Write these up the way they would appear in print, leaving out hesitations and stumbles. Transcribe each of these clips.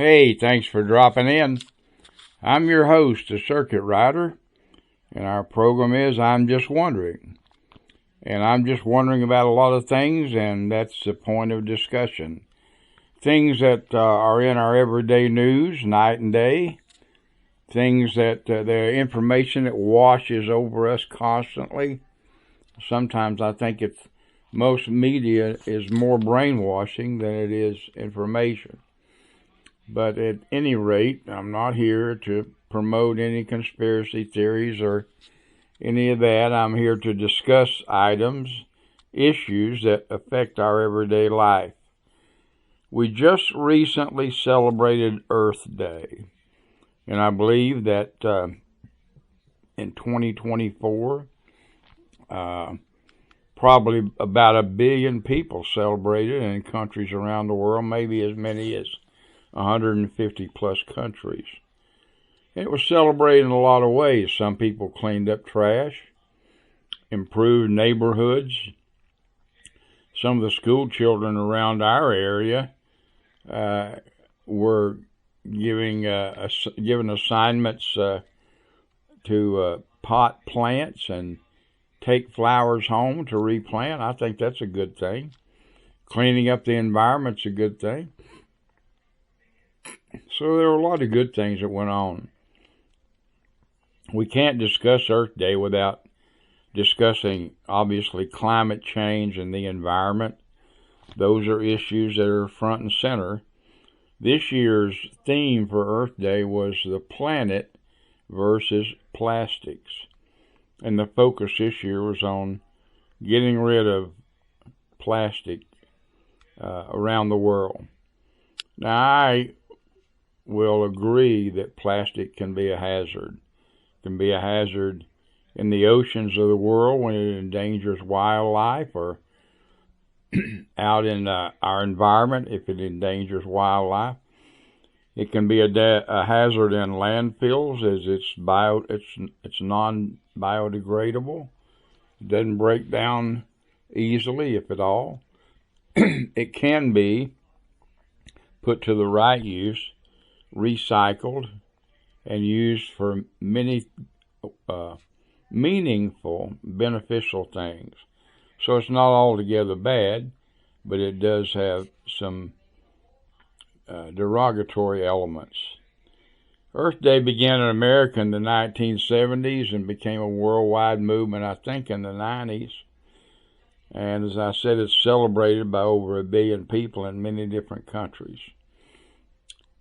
Hey, thanks for dropping in. I'm your host, the Circuit Rider, and our program is I'm Just Wondering. And I'm just wondering about a lot of things, and that's the point of discussion. Things that are in our everyday news, night and day. Things that the information that washes over us constantly. Sometimes I think most media is more brainwashing than it is information. But at any rate, I'm not here to promote any conspiracy theories or any of that. I'm here to discuss issues that affect our everyday life. We just recently celebrated Earth Day, and I believe that in 2024, probably about 1 billion people celebrated in countries around the world, maybe as many as 150 plus countries. It was celebrated in a lot of ways. Some people cleaned up trash, improved neighborhoods. Some of the school children around our area were given assignments to pot plants and take flowers home to replant. I think that's a good thing. Cleaning up the environment's a good thing. So there were a lot of good things that went on. We can't discuss Earth Day without discussing, obviously, climate change and the environment. Those are issues that are front and center. This year's theme for Earth Day was the planet versus plastics. And the focus this year was on getting rid of plastic around the world. Now, I will agree that plastic can be a hazard. It can be a hazard in the oceans of the world when it endangers wildlife, or out in our environment if it endangers wildlife. It can be a hazard in landfills as it's non-biodegradable. It doesn't break down easily, if at all. It can be put to the right use, recycled, and used for many meaningful, beneficial things. So it's not altogether bad, but it does have some derogatory elements. Earth Day began in America in the 1970s and became a worldwide movement, I think, in the 90s. And as I said, it's celebrated by over 1 billion people in many different countries.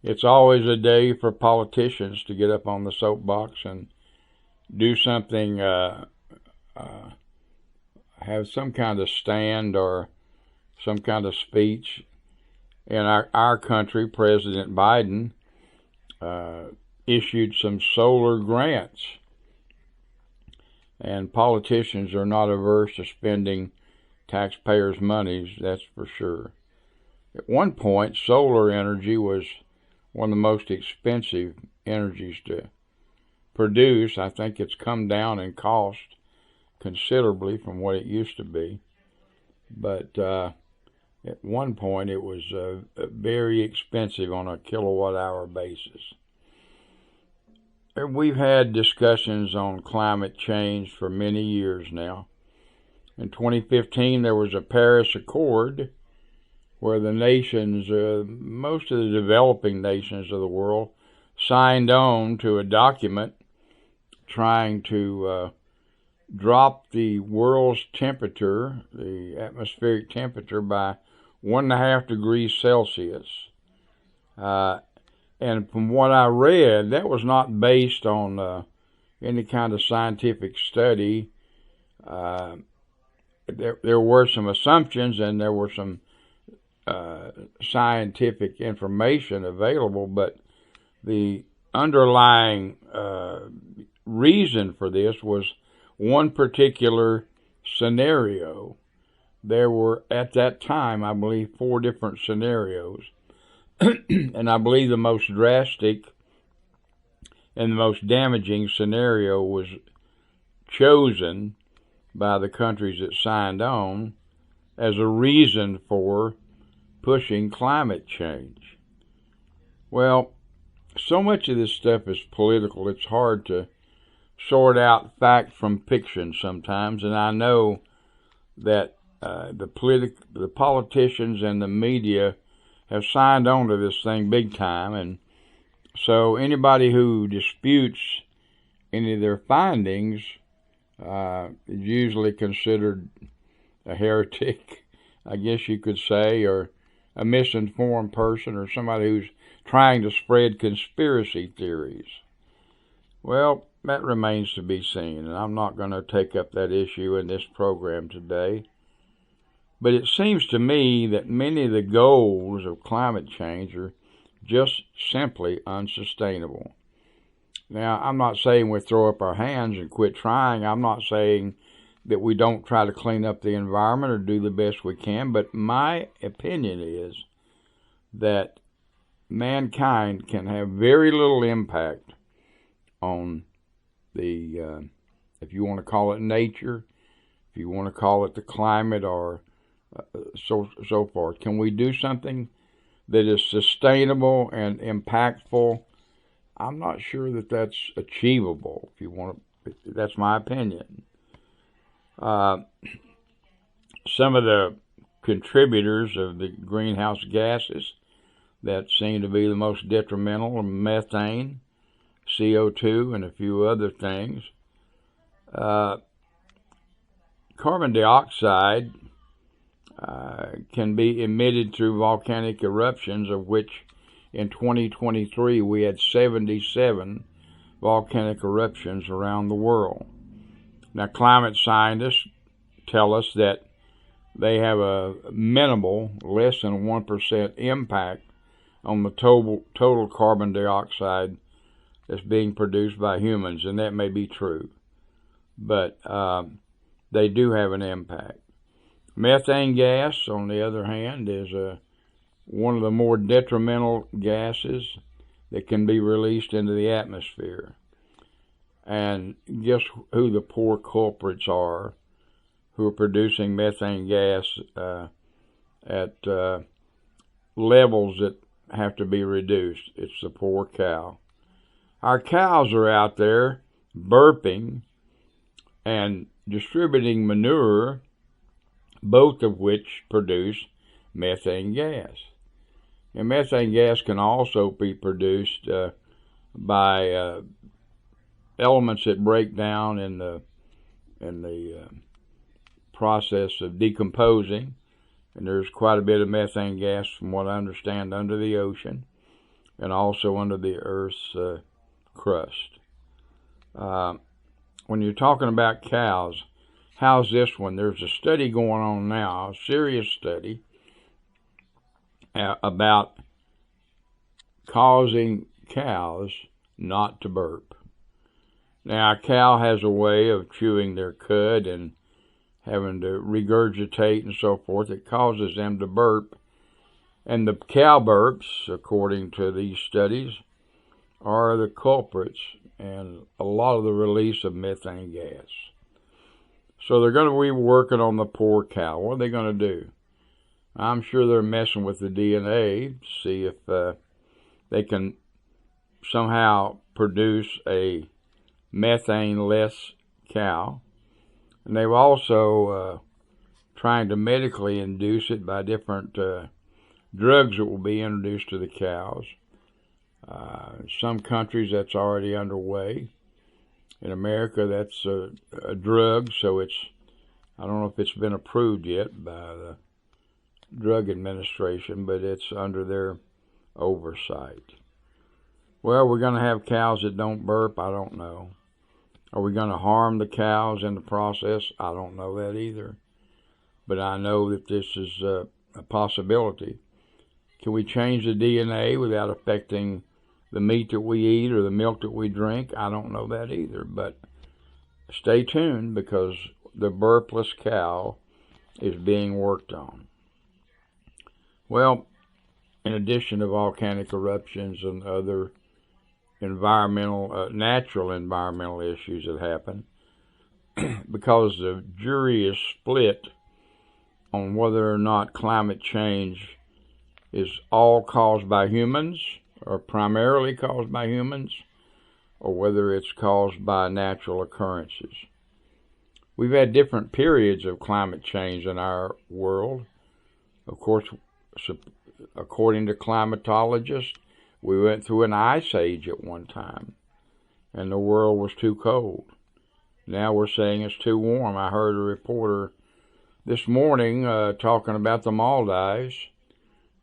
It's always a day for politicians to get up on the soapbox and do something, have some kind of stand or some kind of speech. In our country, President Biden issued some solar grants, and politicians are not averse to spending taxpayers' monies, that's for sure. At one point, solar energy was one of the most expensive energies to produce. I think it's come down in cost considerably from what it used to be. But at one point, it was very expensive on a kilowatt-hour basis. We've had discussions on climate change for many years now. In 2015, there was a Paris Accord where the nations, most of the developing nations of the world, signed on to a document trying to drop the world's temperature, the atmospheric temperature, by 1.5 degrees Celsius. And from what I read, that was not based on any kind of scientific study. There were some assumptions and there were some scientific information available, but the underlying reason for this was one particular scenario. There were, at that time, I believe, 4 different scenarios. And I believe the most drastic and the most damaging scenario was chosen by the countries that signed on as a reason for pushing climate change. Well, so much of this stuff is political, it's hard to sort out fact from fiction sometimes, and I know that the politicians and the media have signed on to this thing big time, and so anybody who disputes any of their findings is usually considered a heretic, I guess you could say, or a misinformed person, or somebody who's trying to spread conspiracy theories. Well, that remains to be seen, and I'm not going to take up that issue in this program today. But it seems to me that many of the goals of climate change are just simply unsustainable. Now, I'm not saying we throw up our hands and quit trying. I'm not saying that we don't try to clean up the environment or do the best we can, but my opinion is that mankind can have very little impact on the, if you want to call it nature, if you want to call it the climate, or so forth. Can we do something that is sustainable and impactful? I'm not sure that that's achievable. If you want to, that's my opinion. Some of the contributors of the greenhouse gases that seem to be the most detrimental are methane, CO2, and a few other things. Carbon dioxide can be emitted through volcanic eruptions, of which in 2023 we had 77 volcanic eruptions around the world. Now, climate scientists tell us that they have a minimal, less than 1% impact on the total carbon dioxide that's being produced by humans, and that may be true, but they do have an impact. Methane gas, on the other hand, is one of the more detrimental gases that can be released into the atmosphere. And guess who the poor culprits are who are producing methane gas at levels that have to be reduced? It's the poor cow. Our cows are out there burping and distributing manure, both of which produce methane gas. And methane gas can also be produced by elements that break down in the process of decomposing, and there's quite a bit of methane gas, from what I understand, under the ocean and also under the Earth's crust. When you're talking about cows, how's this one? There's a study going on now, a serious study, about causing cows not to burp. Now, a cow has a way of chewing their cud and having to regurgitate and so forth. It causes them to burp. And the cow burps, according to these studies, are the culprits and a lot of the release of methane gas. So they're going to be working on the poor cow. What are they going to do? I'm sure they're messing with the DNA to see if they can somehow produce a methane-less cow. And they've also trying to medically induce it by different drugs that will be introduced to the cows. Some countries that's already underway. In America, that's a drug, so I don't know if it's been approved yet by the Drug Administration, but it's under their oversight. Well, we're going to have cows that don't burp? I don't know. Are we going to harm the cows in the process? I don't know that either. But I know that this is a possibility. Can we change the DNA without affecting the meat that we eat or the milk that we drink? I don't know that either. But stay tuned, because the burpless cow is being worked on. Well, in addition to volcanic eruptions and other natural environmental issues that happen, because the jury is split on whether or not climate change is all caused by humans are primarily caused by humans or whether it's caused by natural occurrences. We've had different periods of climate change in our world. Of course, according to climatologists, we went through an ice age at one time, and the world was too cold. Now we're saying it's too warm. I heard a reporter this morning talking about the Maldives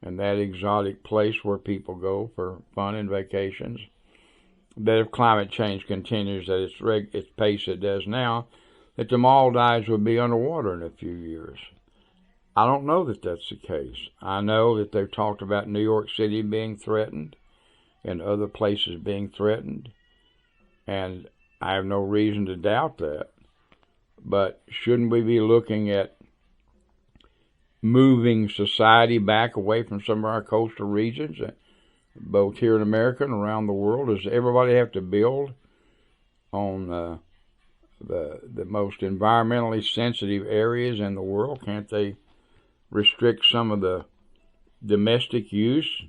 and that exotic place where people go for fun and vacations, that if climate change continues at its pace it does now, that the Maldives would be underwater in a few years. I don't know that that's the case. I know that they've talked about New York City being threatened and other places being threatened, and I have no reason to doubt that. But shouldn't we be looking at moving society back away from some of our coastal regions, both here in America and around the world? Does everybody have to build on the most environmentally sensitive areas in the world? Can't they restrict some of the domestic use?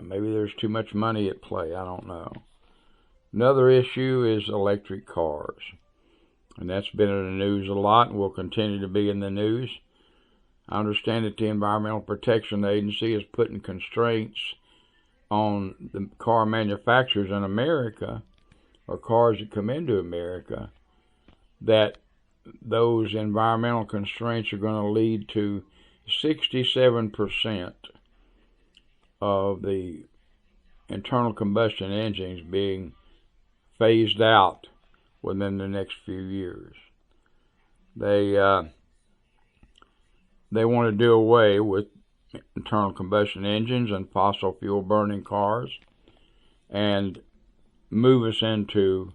Maybe there's too much money at play. I don't know. Another issue is electric cars, and that's been in the news a lot and will continue to be in the news. I understand that the Environmental Protection Agency is putting constraints on the car manufacturers in America, or cars that come into America, that those environmental constraints are going to lead to 67% of the internal combustion engines being phased out within the next few years. They want to do away with internal combustion engines and fossil fuel burning cars and move us into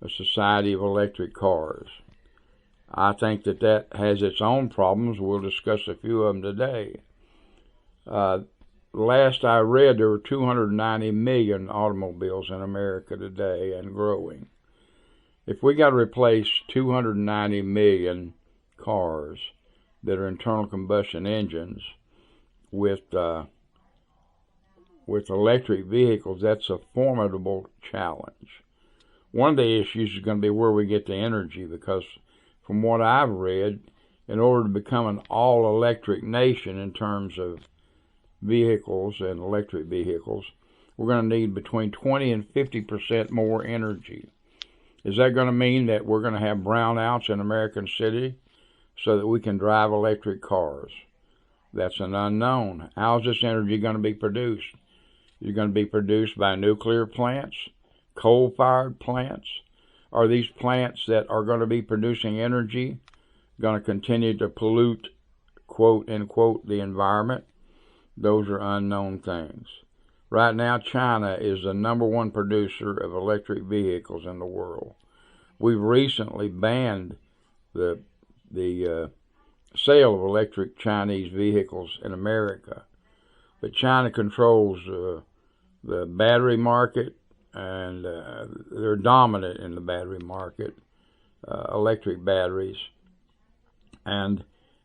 a society of electric cars. I think that has its own problems. We'll discuss a few of them today. Last I read, there were 290 million automobiles in America today and growing. If we got to replace 290 million cars that are internal combustion engines with electric vehicles, that's a formidable challenge. One of the issues is going to be where we get the energy, because from what I've read, in order to become an all-electric nation in terms of vehicles and electric vehicles, we're going to need between 20 and 50% more energy. Is that going to mean that we're going to have brownouts in American City so that we can drive electric cars? That's an unknown. How's this energy going to be produced? Is it going to be produced by nuclear plants, coal-fired plants? Are these plants that are going to be producing energy going to continue to pollute, quote, unquote, the environment? Those are unknown things. Right now, China is the #1 producer of electric vehicles in the world. We've recently banned the sale of electric Chinese vehicles in America. But China controls the battery market, and they're dominant in the battery market, electric batteries. And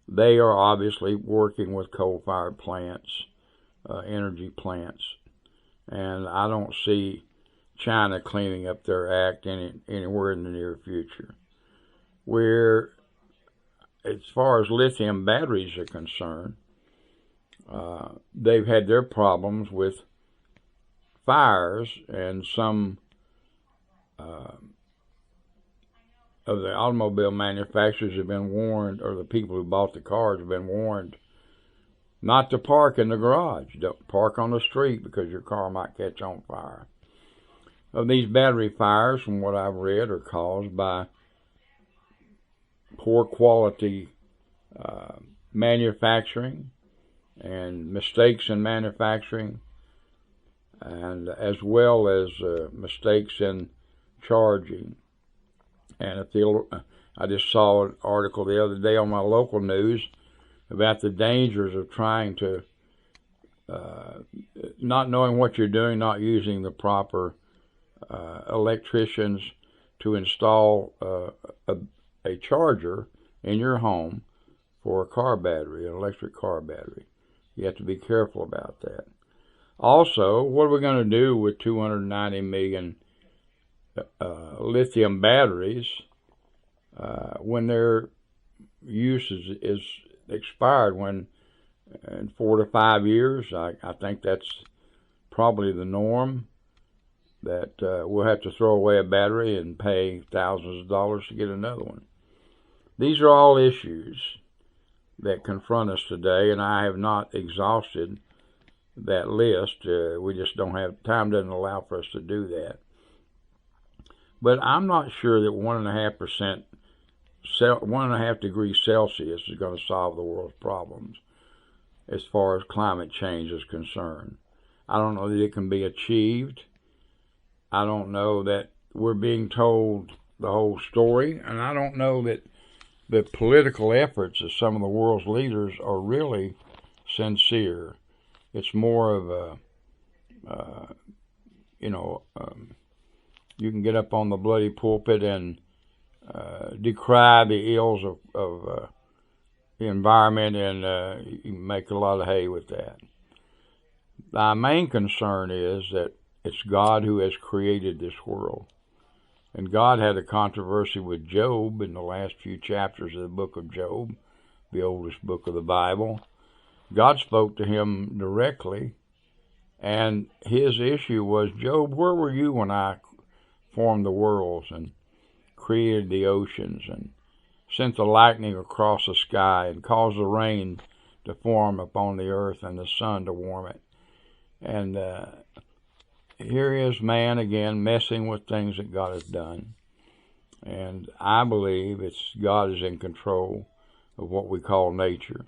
they are obviously working with coal-fired plants, energy plants. And I don't see China cleaning up their act anywhere in the near future. As far as lithium batteries are concerned, they've had their problems with fires, and some of the automobile manufacturers have been warned, or the people who bought the cars have been warned, not to park in the garage. Don't park on the street because your car might catch on fire. These battery fires, from what I've read, are caused by poor quality manufacturing and mistakes in manufacturing, and as well as mistakes in charging. And I just saw an article the other day on my local news about the dangers of trying to not knowing what you're doing, not using the proper electricians to install a charger in your home for a car battery, an electric car battery. You have to be careful about that. Also, what are we going to do with 290 million lithium batteries when their use is expired? When in 4 to 5 years, I think that's probably the norm, that we'll have to throw away a battery and pay thousands of dollars to get another one. These are all issues that confront us today, and I have not exhausted that list. We just don't have time, doesn't allow for us to do that. But I'm not sure that 1.5 degrees Celsius is going to solve the world's problems as far as climate change is concerned. I don't know that it can be achieved. I don't know that we're being told the whole story, and I don't know that the political efforts of some of the world's leaders are really sincere. It's more of a, you can get up on the bloody pulpit and decry the ills of the environment, and you can make a lot of hay with that. My main concern is that it's God who has created this world. And God had a controversy with Job in the last few chapters of the book of Job, the oldest book of the Bible. God spoke to him directly, and his issue was, Job, where were you when I formed the worlds and created the oceans and sent the lightning across the sky and caused the rain to form upon the earth and the sun to warm it? And here is man again messing with things that God has done. And I believe God is in control of what we call nature.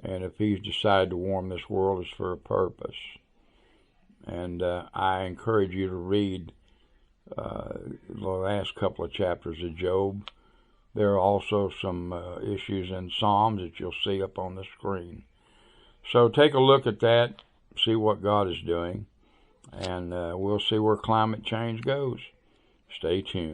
And if he's decided to warm this world, it's for a purpose. And I encourage you to read the last couple of chapters of Job. There are also some issues in Psalms that you'll see up on the screen. So take a look at that, see what God is doing, and we'll see where climate change goes. Stay tuned.